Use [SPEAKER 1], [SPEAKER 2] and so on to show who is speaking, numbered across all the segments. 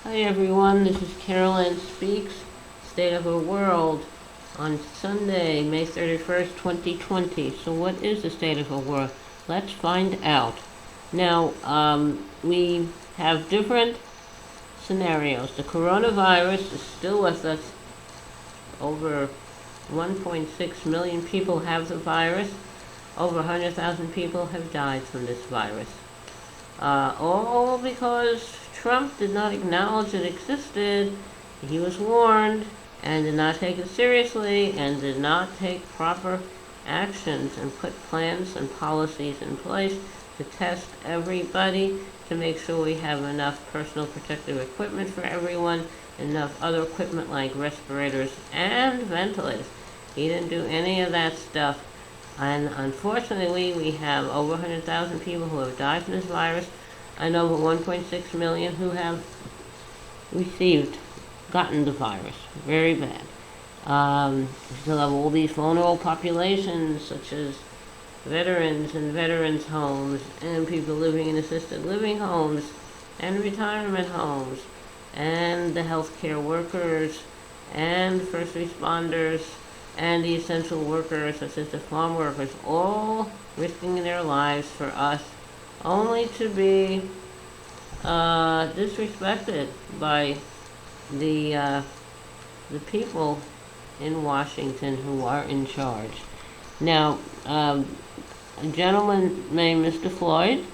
[SPEAKER 1] Hi everyone, this is Carolyn Speaks, State of the World, on Sunday, May 31st, 2020. So what is the state of the world? Let's find out. Now, we have different scenarios. The coronavirus is still with us. Over 1.6 million people have the virus. Over 100,000 people have died from this virus. All because Trump did not acknowledge it existed. He was warned and did not take it seriously and did not take proper actions and put plans and policies in place to test everybody, to make sure we have enough personal protective equipment for everyone, enough other equipment like respirators and ventilators. He didn't do any of that stuff. And unfortunately, we have over 100,000 people who have died from this virus and over 1.6 million who have gotten the virus. Very bad. We still have all these vulnerable populations, such as veterans and veterans' homes, and people living in assisted living homes, and retirement homes, and the healthcare workers, and first responders, and the essential workers, such as the farm workers, all risking their lives for us, only to be disrespected by the people in Washington who are in charge. Now, a gentleman named Mr. Floyd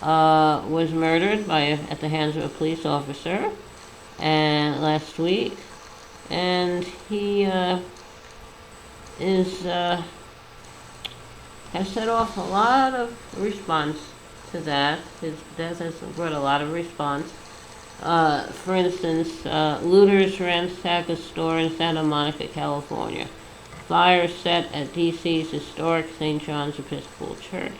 [SPEAKER 1] was murdered at the hands of a police officer and last week, and he has set off a lot of response to that. His death has brought a lot of response. For instance, looters ransack a store in Santa Monica, California. Fire set at D.C.'s historic St. John's Episcopal Church.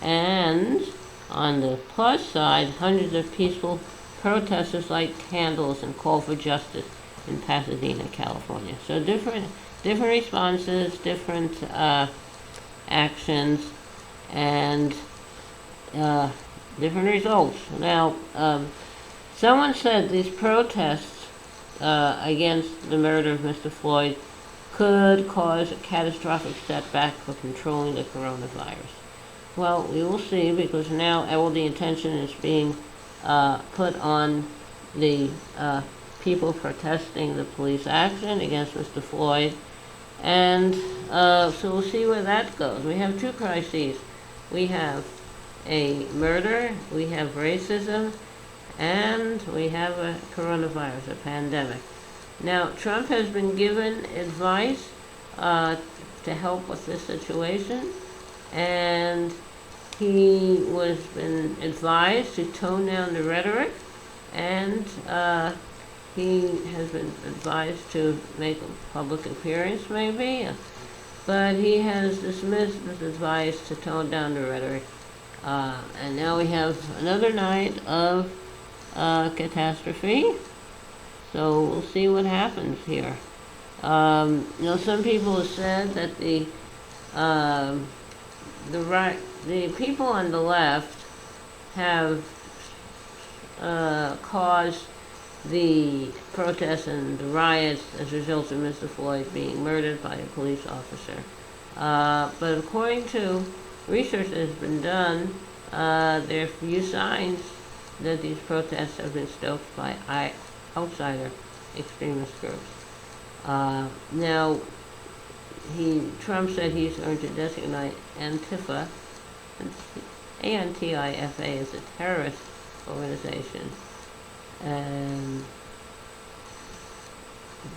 [SPEAKER 1] And on the plus side, hundreds of peaceful protesters light candles and call for justice in Pasadena, California. So different responses, different actions, and different results. Now, someone said these protests against the murder of Mr. Floyd could cause a catastrophic setback for controlling the coronavirus. Well, we will see, because now all the attention is being put on the people protesting the police action against Mr. Floyd. And so we'll see where that goes. We have two crises. We have a murder, we have racism, and we have a coronavirus, a pandemic. Now, Trump has been given advice to help with this situation, and he was been advised to tone down the rhetoric, and he has been advised to make a public appearance, maybe, but he has dismissed this advice to tone down the rhetoric. And now we have another night of catastrophe. So we'll see what happens here. Some people have said that the people on the left have caused the protests and the riots as a result of Mr. Floyd being murdered by a police officer. But according to research that has been done, there are few signs that these protests have been stoked by outsider extremist groups. Now, Trump said he's going to designate Antifa, ANTIFA, as a terrorist organization, and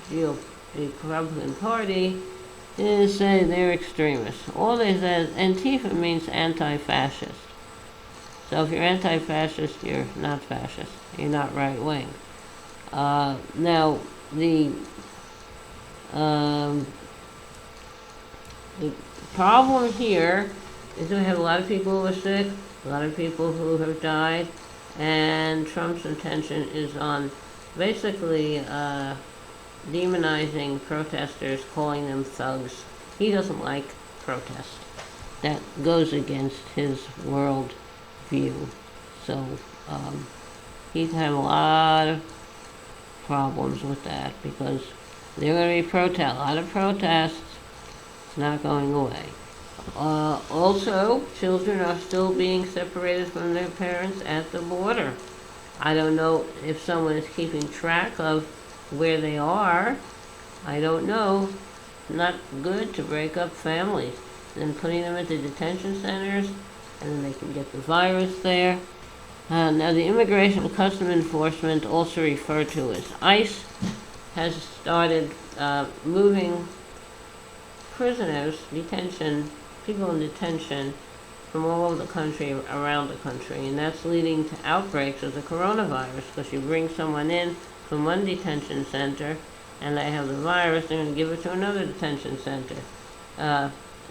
[SPEAKER 1] the Republican Party is saying they're extremists. All they say is Antifa means anti-fascist. So if you're anti-fascist, you're not fascist. You're not right-wing. Now, the problem here is we have a lot of people who are sick, a lot of people who have died, and Trump's intention is on basically demonizing protesters, calling them thugs. He doesn't like protest. That goes against his world view. So he'd have a lot of problems with that because there are going to be a lot of protests. It's not going away. Also, children are still being separated from their parents at the border. I don't know if someone is keeping track of where they are. I don't know. Not good to break up families. Then putting them into detention centers, and then they can get the virus there. Now, the Immigration and Customs Enforcement, also referred to as ICE, has started moving prisoners, people in detention from all over the country, around the country, and that's leading to outbreaks of the coronavirus because you bring someone in from one detention center and they have the virus, they're going to give it to another detention center.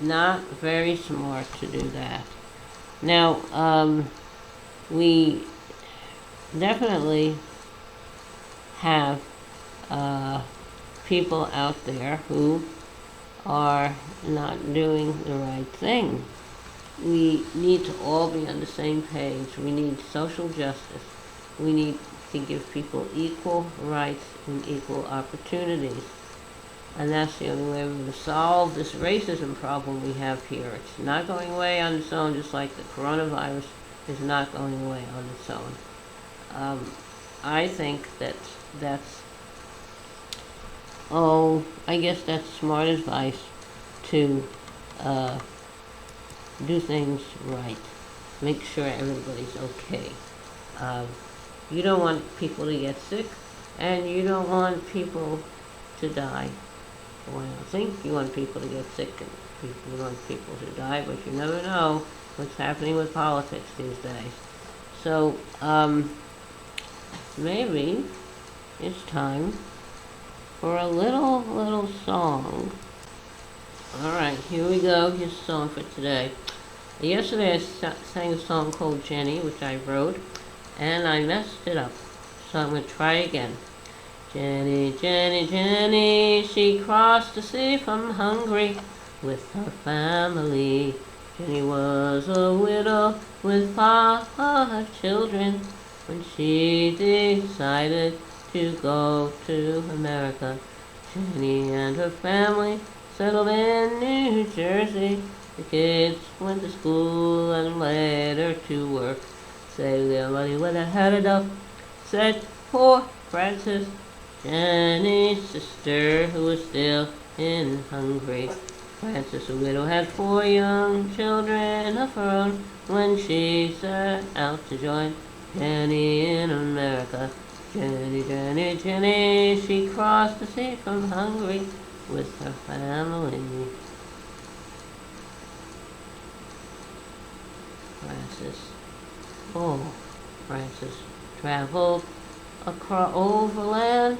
[SPEAKER 1] Not very smart to do that. Now, we definitely have people out there who are not doing the right thing. We need to all be on the same page. We need social justice. We need to give people equal rights and equal opportunities. And that's the only way we're going to solve this racism problem we have here. It's not going away on its own, just like the coronavirus is not going away on its own. I think that's I guess that's smart advice to do things right. Make sure everybody's okay. You don't want people to get sick, and you don't want people to die. Well, I think you want people to get sick and you want people to die, but you never know what's happening with politics these days. So, maybe it's time for a little song. Alright, here we go. Here's a song for today. Yesterday I sang a song called Jenny, which I wrote, and I messed it up. So I'm going to try again. Jenny, Jenny, Jenny, she crossed the sea from Hungary with her family. Jenny was a widow with 5 children when she decided to go to America. Jenny and her family settled in New Jersey. The kids went to school and later to work. Saved their money when they had enough, said poor Frances, Jenny's sister, who was still in Hungary. Frances, a widow, had 4 young children of her own when she set out to join Jenny in America. Jenny, Jenny, Jenny, she crossed the sea from Hungary with her family. Frances traveled overland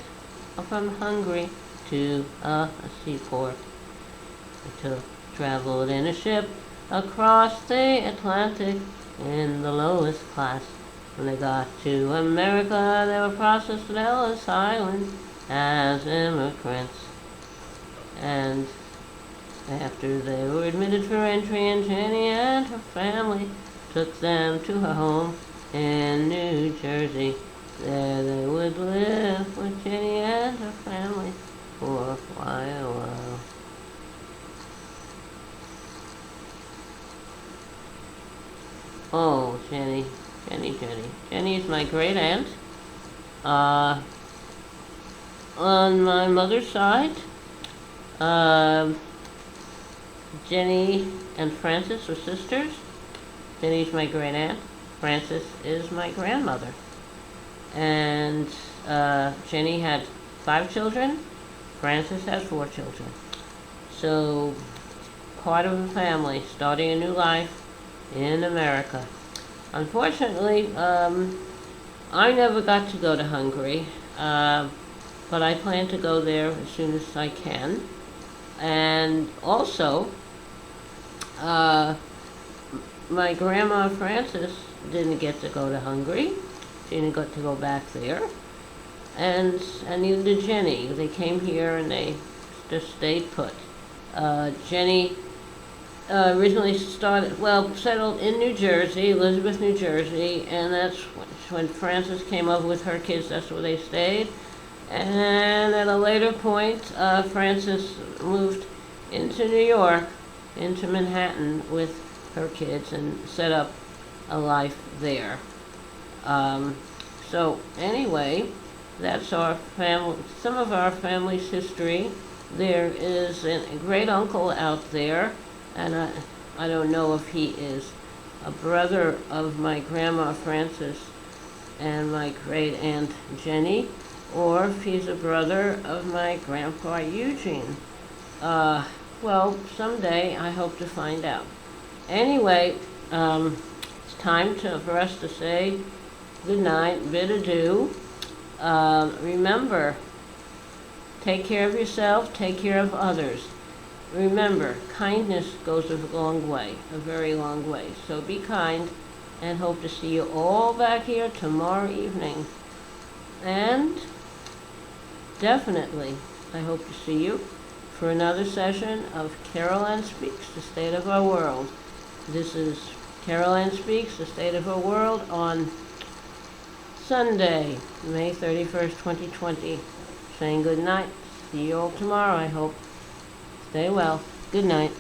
[SPEAKER 1] from Hungary to a seaport. They traveled in a ship across the Atlantic in the lowest class. When they got to America, they were processed at Ellis Island as immigrants. And after they were admitted for entry, and Jenny and her family took them to her home in New Jersey. There they would live with Jenny and her family for a while. Oh, Jenny. Jenny is my great aunt. On my mother's side, Jenny and Frances were sisters. Jenny's my great aunt. Frances is my grandmother. And Jenny had 5 children. Frances has 4 children. So, part of a family starting a new life in America. Unfortunately, I never got to go to Hungary, but I plan to go there as soon as I can. And also, my grandma Frances didn't get to go to Hungary. She didn't get to go back there. And neither did Jenny. They came here and they just stayed put. Jenny originally settled in New Jersey, Elizabeth, New Jersey, and that's when when Frances came over with her kids, that's where they stayed. And at a later point, Frances moved into New York, into Manhattan with her kids and set up a life there. So anyway, that's our family, some of our family's history. There is a great uncle out there, and I don't know if he is a brother of my grandma Frances and my great aunt Jenny, or if he's a brother of my grandpa Eugene. Well, someday I hope to find out. Anyway, it's time for us to say good night, bid adieu. Remember, take care of yourself, take care of others. Remember, kindness goes a long way, a very long way. So be kind, and hope to see you all back here tomorrow evening. And definitely, I hope to see you for another session of Carol Ann Speaks, The State of Our World. This is Carol Ann Speaks, The State of Our World on Sunday, May 31st, 2020. Saying good night. See you all tomorrow, I hope. Stay well. Good night.